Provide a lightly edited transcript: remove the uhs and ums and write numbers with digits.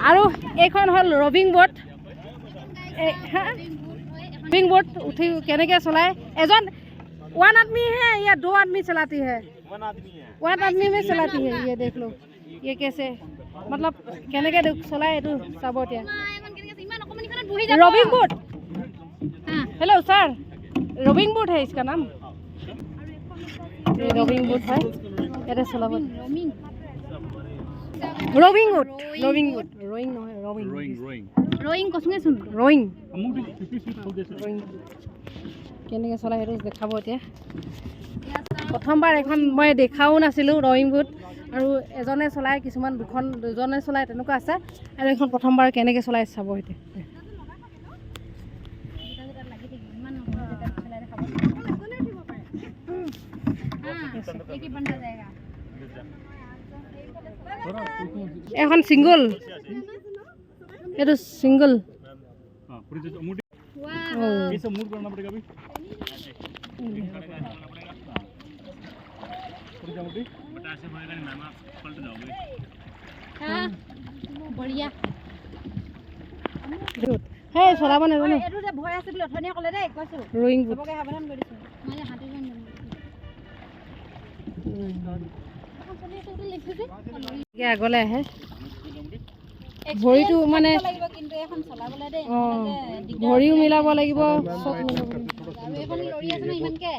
আৰু এইখন হ'ল ৰবিং বোট रविंग बोट उठी कहने के चलाए एजन वन आदमी है या दो आदमी चलाती है वन आदमी में चलाती है ये देख लो ये कैसे मतलब कहने के चलाए तो सब rowing boat hello sir rowing boat है इसका नाम ये रविंग बोट है ये चला rowing boat rowing boat rowing no rowing rowing कसमे सुन रोइंग কেনেকৈ চলাই সেইটো দেখাব এতিয়া প্ৰথমবাৰ এখন মই দেখাও নাছিলোঁ ৰয়িং বুট আৰু এজনে চলাই কিছুমান দুজনে চলাই তেনেকুৱা আছে আৰু এখন প্ৰথমবাৰ কেনেকৈ চলাই চাব এতিয়া এখন সিঙ্গল এটা सिंगल ये सब मूव करना पड़ेगा अभी ऐसे होएगा नहीं मैम आप पलट जाओगे हां बढ़िया हे চলাব না জানো এটো যে ভয় আছে বুলি অথনিয়া কলে দে কৈছো রোইং বুটকে সাবধান কৰিছো মানে হাতে যান এখন চলি আছে উঠে লিখিছে কি আগলে আহে ভৰিটো মানে কিন্তু এখন চলাবলে দে ভৰিও মিলাব লাগিব সব মিলাব লাগিব আৰু এখন লৰি আছে না ইমানকে